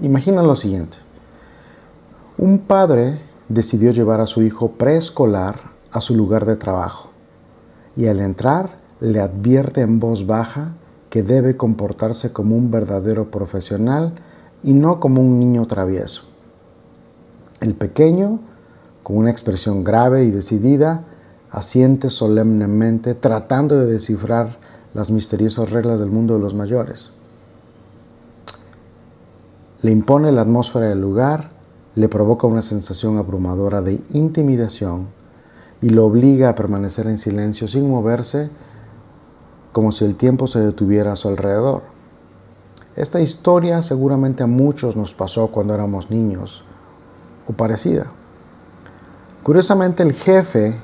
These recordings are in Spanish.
Imagina lo siguiente. Un padre decidió llevar a su hijo preescolar a su lugar de trabajo y al entrar le advierte en voz baja que debe comportarse como un verdadero profesional y no como un niño travieso. El pequeño, con una expresión grave y decidida, asiente solemnemente tratando de descifrar las misteriosas reglas del mundo de los mayores. Le impone la atmósfera del lugar, le provoca una sensación abrumadora de intimidación y lo obliga a permanecer en silencio sin moverse, como si el tiempo se detuviera a su alrededor. Esta historia seguramente a muchos nos pasó cuando éramos niños, o parecida. Curiosamente, el jefe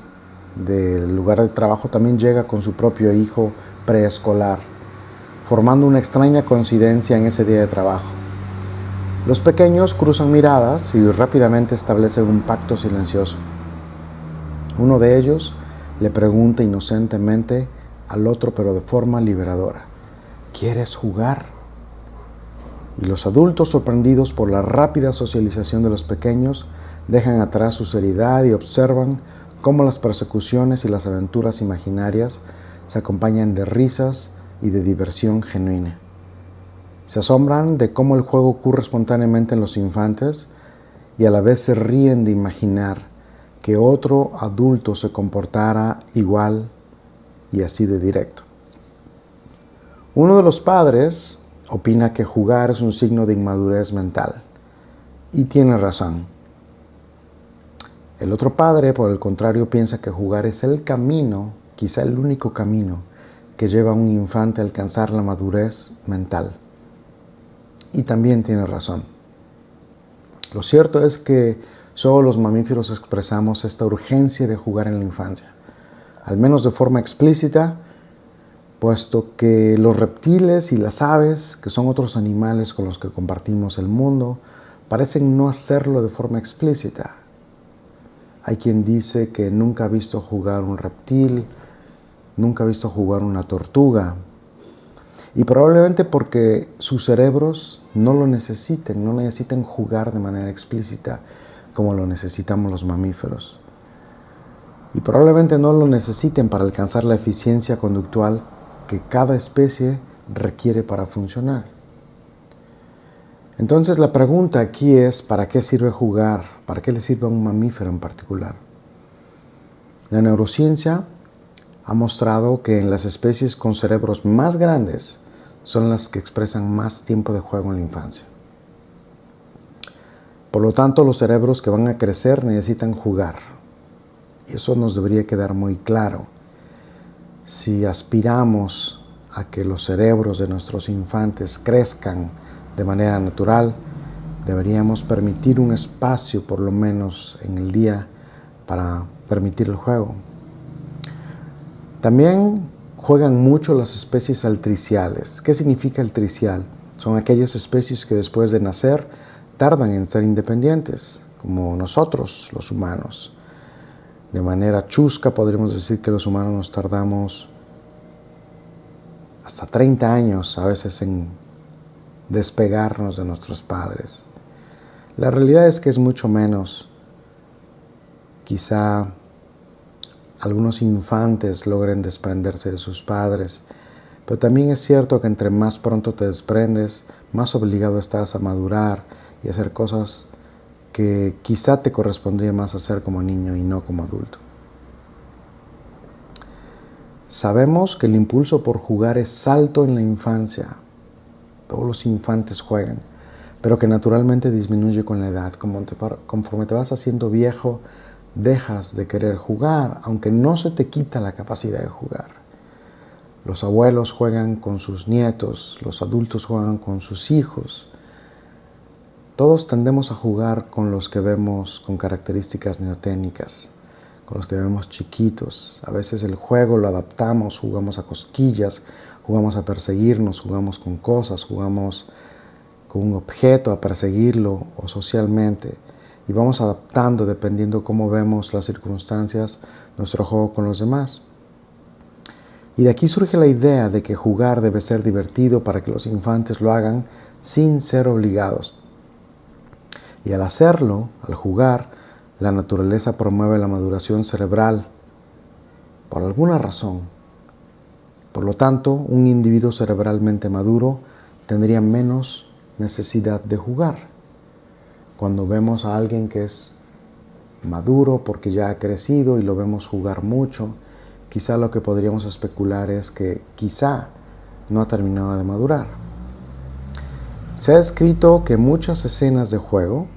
del lugar de trabajo también llega con su propio hijo preescolar, formando una extraña coincidencia en ese día de trabajo. Los pequeños cruzan miradas y rápidamente establecen un pacto silencioso. Uno de ellos le pregunta inocentemente al otro, pero de forma liberadora: ¿quieres jugar? Y los adultos, sorprendidos por la rápida socialización de los pequeños, dejan atrás su seriedad y observan cómo las persecuciones y las aventuras imaginarias se acompañan de risas y de diversión genuina. Se asombran de cómo el juego ocurre espontáneamente en los infantes y a la vez se ríen de imaginar que otro adulto se comportara igual y así de directo. Uno de los padres opina que jugar es un signo de inmadurez mental y tiene razón. El otro padre, por el contrario, piensa que jugar es el camino, quizá el único camino, que lleva a un infante a alcanzar la madurez mental. Y también tiene razón. Lo cierto es que solo los mamíferos expresamos esta urgencia de jugar en la infancia, al menos de forma explícita, puesto que los reptiles y las aves, que son otros animales con los que compartimos el mundo, parecen no hacerlo de forma explícita. Hay quien dice que nunca ha visto jugar un reptil, nunca ha visto jugar una tortuga, y probablemente porque sus cerebros no lo necesiten, no necesitan jugar de manera explícita como lo necesitamos los mamíferos. Y probablemente no lo necesiten para alcanzar la eficiencia conductual que cada especie requiere para funcionar. Entonces la pregunta aquí es: ¿para qué sirve jugar? ¿Para qué le sirve a un mamífero en particular? La neurociencia ha mostrado que en las especies con cerebros más grandes son las que expresan más tiempo de juego en la infancia. Por lo tanto, los cerebros que van a crecer necesitan jugar. Y eso nos debería quedar muy claro. Si aspiramos a que los cerebros de nuestros infantes crezcan de manera natural, deberíamos permitir un espacio, por lo menos en el día, para permitir el juego. También juegan mucho las especies altriciales. ¿Qué significa altricial? Son aquellas especies que después de nacer tardan en ser independientes, como nosotros, los humanos. De manera chusca podríamos decir que los humanos nos tardamos hasta 30 años a veces en despegarnos de nuestros padres. La realidad es que es mucho menos. Quizá algunos infantes logren desprenderse de sus padres, pero también es cierto que entre más pronto te desprendes, más obligado estás a madurar y hacer cosas que quizá te correspondría más hacer como niño y no como adulto. Sabemos que el impulso por jugar es alto en la infancia. Todos los infantes juegan, pero que naturalmente disminuye con la edad. Conforme te vas haciendo viejo, dejas de querer jugar, aunque no se te quita la capacidad de jugar. Los abuelos juegan con sus nietos, los adultos juegan con sus hijos. Todos tendemos a jugar con los que vemos con características neoténicas, con los que vemos chiquitos. A veces el juego lo adaptamos, jugamos a cosquillas, jugamos a perseguirnos, jugamos con cosas, jugamos con un objeto a perseguirlo o socialmente. Y vamos adaptando, dependiendo cómo vemos las circunstancias, nuestro juego con los demás. Y de aquí surge la idea de que jugar debe ser divertido para que los infantes lo hagan sin ser obligados. Y al hacerlo, al jugar, la naturaleza promueve la maduración cerebral por alguna razón. Por lo tanto, un individuo cerebralmente maduro tendría menos necesidad de jugar. Cuando vemos a alguien que es maduro porque ya ha crecido y lo vemos jugar mucho, quizá lo que podríamos especular es que quizá no ha terminado de madurar. Se ha escrito que muchas escenas de juego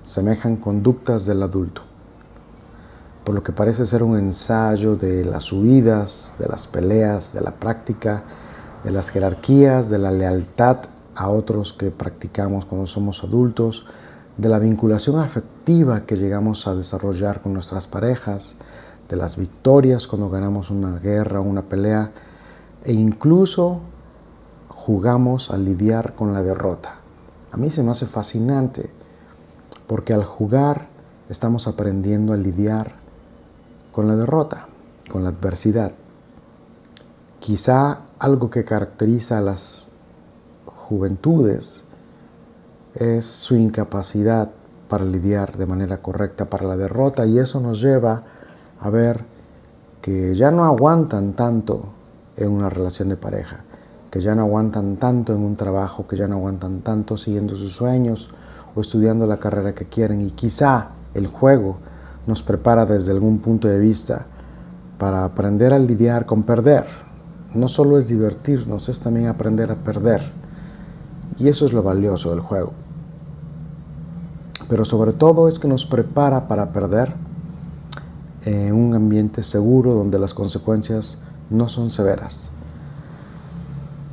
semejan conductas del adulto, por lo que parece ser un ensayo de las huidas, de las peleas, de la práctica, de las jerarquías, de la lealtad a otros que practicamos cuando somos adultos, de la vinculación afectiva que llegamos a desarrollar con nuestras parejas, de las victorias cuando ganamos una guerra o una pelea, e incluso jugamos a lidiar con la derrota. A mí se me hace fascinante, porque al jugar estamos aprendiendo a lidiar con la derrota, con la adversidad. Quizá algo que caracteriza a las juventudes es su incapacidad para lidiar de manera correcta para la derrota, y eso nos lleva a ver que ya no aguantan tanto en una relación de pareja, que ya no aguantan tanto en un trabajo, que ya no aguantan tanto siguiendo sus sueños o estudiando la carrera que quieren. Y quizá el juego nos prepara desde algún punto de vista para aprender a lidiar con perder. No solo es divertirnos, es también aprender a perder. Y eso es lo valioso del juego. Pero sobre todo es que nos prepara para perder en un ambiente seguro donde las consecuencias no son severas.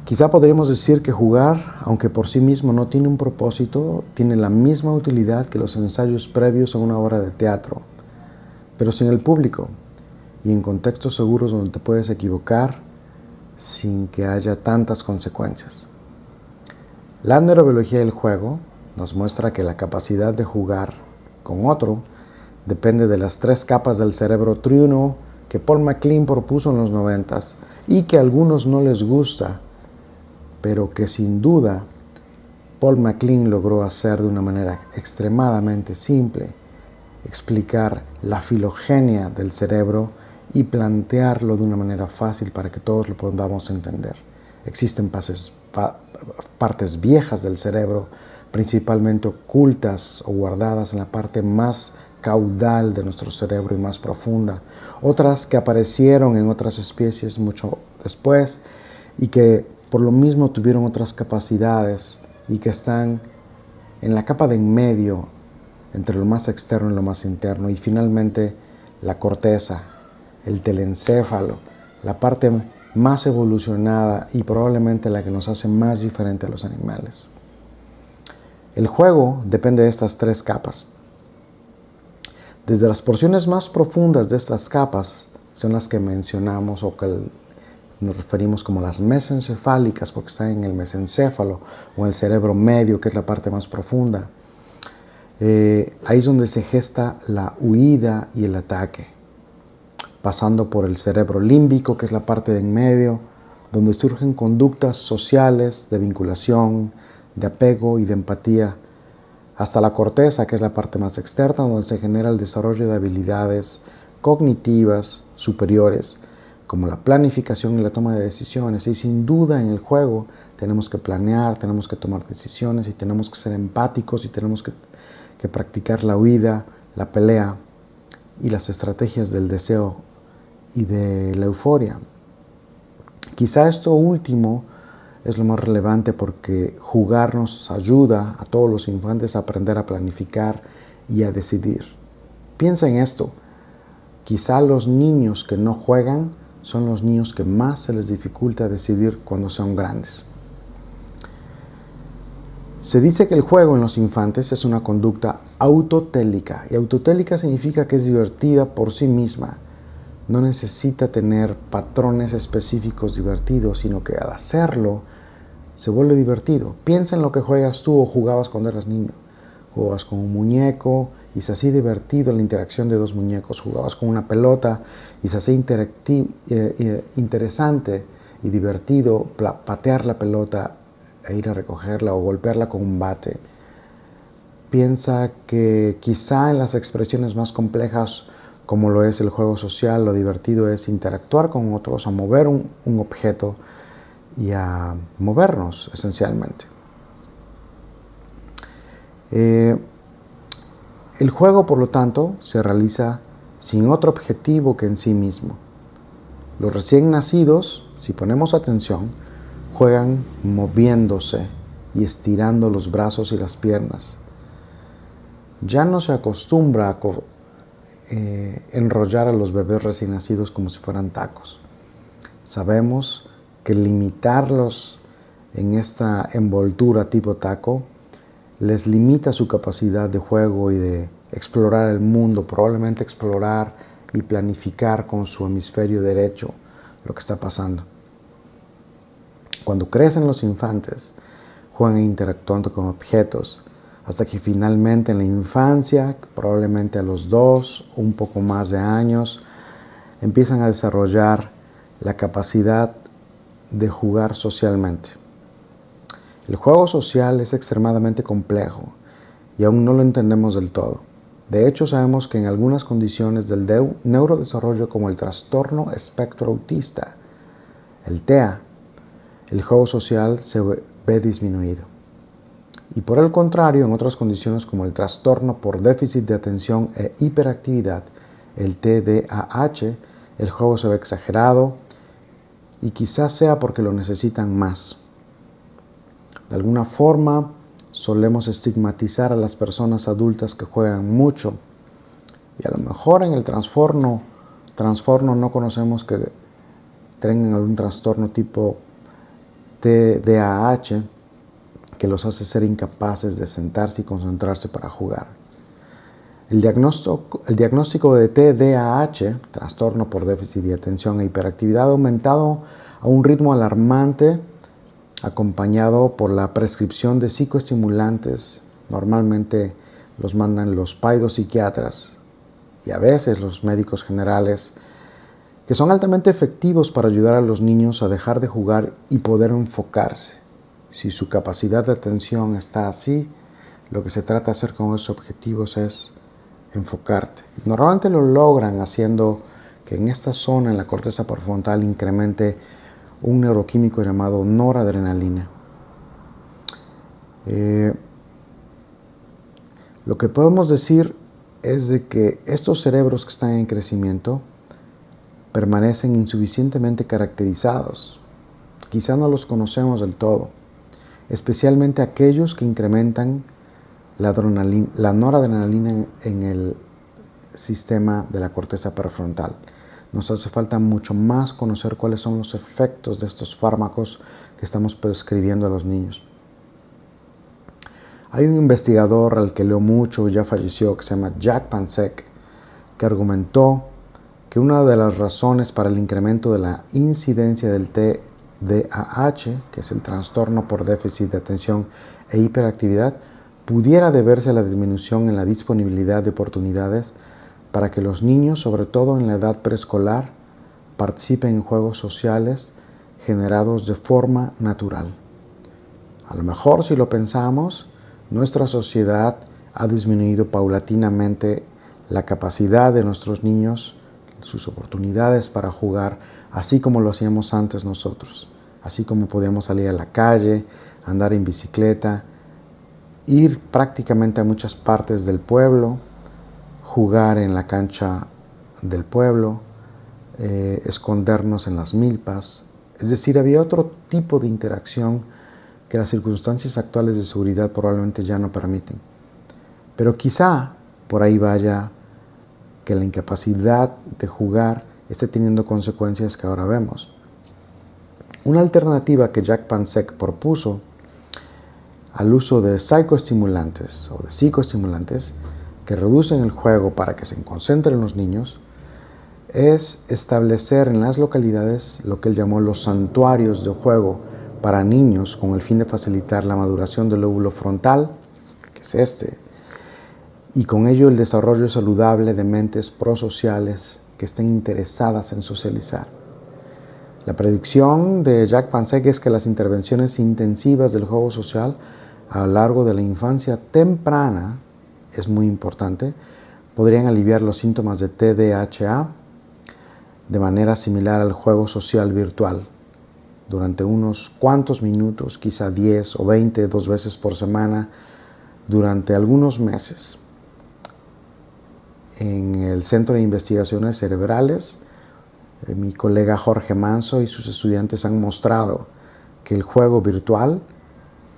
Quizá podríamos decir que jugar, aunque por sí mismo no tiene un propósito, tiene la misma utilidad que los ensayos previos a una obra de teatro, pero sin el público y en contextos seguros donde te puedes equivocar sin que haya tantas consecuencias. La neurobiología del juego nos muestra que la capacidad de jugar con otro depende de las 3 capas del cerebro triuno que Paul MacLean propuso en los 90s y que a algunos no les gusta, pero que sin duda Paul MacLean logró hacer de una manera extremadamente simple, explicar la filogenia del cerebro y plantearlo de una manera fácil para que todos lo podamos entender. Existen partes viejas del cerebro, principalmente ocultas o guardadas en la parte más caudal de nuestro cerebro y más profunda. Otras que aparecieron en otras especies mucho después y que por lo mismo tuvieron otras capacidades y que están en la capa de en medio entre lo más externo y lo más interno. Y finalmente la corteza, el telencéfalo, la parte más evolucionada y probablemente la que nos hace más diferente a los animales. El juego depende de estas 3 capas. Desde las porciones más profundas de estas capas son las que mencionamos o que nos referimos como las mesencefálicas, porque están en el mesencéfalo o en el cerebro medio, que es la parte más profunda. Ahí es donde se gesta la huida y el ataque, pasando por el cerebro límbico, que es la parte de en medio, donde surgen conductas sociales de vinculación, de apego y de empatía, hasta la corteza, que es la parte más externa, donde se genera el desarrollo de habilidades cognitivas superiores, como la planificación y la toma de decisiones. Y sin duda en el juego tenemos que planear, tenemos que tomar decisiones y tenemos que ser empáticos y tenemos que practicar la huida, la pelea y las estrategias del deseo y de la euforia. Quizá esto último es lo más relevante porque jugar nos ayuda a todos los infantes a aprender a planificar y a decidir. Piensa en esto. Quizá los niños que no juegan son los niños que más se les dificulta decidir cuando son grandes. Se dice que el juego en los infantes es una conducta autotélica, y autotélica significa que es divertida por sí misma. No necesita tener patrones específicos divertidos, sino que al hacerlo se vuelve divertido. Piensa en lo que juegas tú o jugabas cuando eras niño. Jugabas con un muñeco y se hacía divertido la interacción de 2 muñecos. Jugabas con una pelota y se hacía interesante y divertido patear la pelota e ir a recogerla o golpearla con un bate. piensa que quizá en las expresiones más complejas, como lo es el juego social, lo divertido es interactuar con otros, a mover un objeto y a movernos esencialmente. El juego, por lo tanto, se realiza sin otro objetivo que en sí mismo. Los recién nacidos, si ponemos atención, juegan moviéndose y estirando los brazos y las piernas. Ya no se acostumbra a enrollar a los bebés recién nacidos como si fueran tacos. Sabemos que limitarlos en esta envoltura tipo taco les limita su capacidad de juego y de explorar el mundo, probablemente explorar y planificar con su hemisferio derecho lo que está pasando. Cuando crecen los infantes, juegan interactuando con objetos, hasta que finalmente en la infancia, probablemente a los 2 o un poco más de años, empiezan a desarrollar la capacidad de jugar socialmente. El juego social es extremadamente complejo y aún no lo entendemos del todo. De hecho, sabemos que en algunas condiciones del neurodesarrollo, como el trastorno espectro autista, el TEA, el juego social se ve disminuido. Y por el contrario, en otras condiciones como el trastorno por déficit de atención e hiperactividad, el TDAH, el juego se ve exagerado y quizás sea porque lo necesitan más. De alguna forma, solemos estigmatizar a las personas adultas que juegan mucho y a lo mejor en el trastorno no conocemos que tengan algún trastorno tipo TDAH que los hace ser incapaces de sentarse y concentrarse para jugar. El diagnóstico de TDAH, trastorno por déficit de atención e hiperactividad, ha aumentado a un ritmo alarmante, acompañado por la prescripción de psicoestimulantes. Normalmente los mandan los pseudopsiquiatras y a veces los médicos generales, que son altamente efectivos para ayudar a los niños a dejar de jugar y poder enfocarse. Si su capacidad de atención está así, lo que se trata de hacer con esos objetivos es enfocarte. Normalmente lo logran haciendo que en esta zona, en la corteza prefrontal, incremente un neuroquímico llamado noradrenalina. Lo que podemos decir es de que estos cerebros que están en crecimiento permanecen insuficientemente caracterizados. Quizá no los conocemos del todo, especialmente aquellos que incrementan la noradrenalina en el sistema de la corteza prefrontal. Nos hace falta mucho más conocer cuáles son los efectos de estos fármacos que estamos prescribiendo a los niños. Hay un investigador al que leo mucho, ya falleció, que se llama Jack Pansek, que argumentó que una de las razones para el incremento de la incidencia del TDAH, que es el trastorno por déficit de atención e hiperactividad, pudiera deberse a la disminución en la disponibilidad de oportunidades para que los niños, sobre todo en la edad preescolar, participen en juegos sociales generados de forma natural. A lo mejor, si lo pensamos, nuestra sociedad ha disminuido paulatinamente la capacidad de nuestros niños, sus oportunidades para jugar, así como lo hacíamos antes nosotros. Así como podíamos salir a la calle, andar en bicicleta, ir prácticamente a muchas partes del pueblo, jugar en la cancha del pueblo, escondernos en las milpas. Es decir, había otro tipo de interacción que las circunstancias actuales de seguridad probablemente ya no permiten. Pero quizá por ahí vaya que la incapacidad de jugar esté teniendo consecuencias que ahora vemos. Una alternativa que Jack Pansek propuso al uso de psicoestimulantes que reducen el juego para que se concentren los niños es establecer en las localidades lo que él llamó los santuarios de juego para niños con el fin de facilitar la maduración del lóbulo frontal, que es este, y con ello el desarrollo saludable de mentes prosociales que estén interesadas en socializar. La predicción de Jack Pansek es que las intervenciones intensivas del juego social a lo largo de la infancia temprana es muy importante, podrían aliviar los síntomas de TDAH de manera similar al juego social virtual durante unos cuantos minutos, quizá 10 o 20, 2 veces por semana, durante algunos meses. En el Centro de Investigaciones Cerebrales, mi colega Jorge Manso y sus estudiantes han mostrado que el juego virtual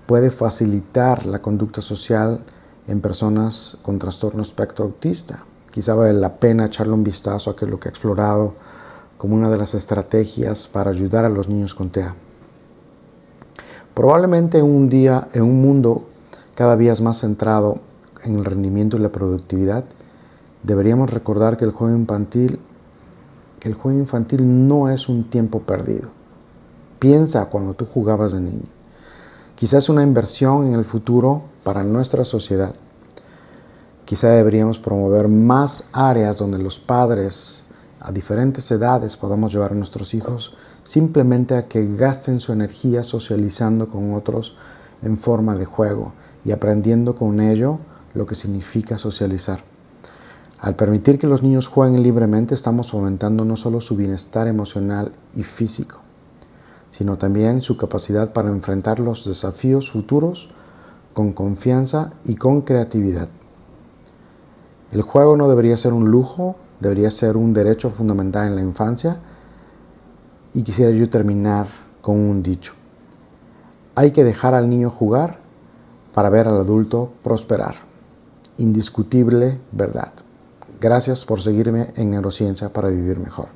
puede facilitar la conducta social en personas con trastorno espectro autista. Quizá vale la pena echarle un vistazo a lo que he explorado como una de las estrategias para ayudar a los niños con TEA. Probablemente en un mundo cada día más centrado en el rendimiento y la productividad, deberíamos recordar que el juego infantil no es un tiempo perdido. Piensa cuando tú jugabas de niño. Quizás una inversión en el futuro para nuestra sociedad. Quizá deberíamos promover más áreas donde los padres a diferentes edades podamos llevar a nuestros hijos simplemente a que gasten su energía socializando con otros en forma de juego y aprendiendo con ello lo que significa socializar. Al permitir que los niños jueguen libremente, estamos fomentando no solo su bienestar emocional y físico, sino también su capacidad para enfrentar los desafíos futuros con confianza y con creatividad. El juego no debería ser un lujo, debería ser un derecho fundamental en la infancia. Y quisiera yo terminar con un dicho: hay que dejar al niño jugar para ver al adulto prosperar. Indiscutible verdad. Gracias por seguirme en Neurociencia para Vivir Mejor.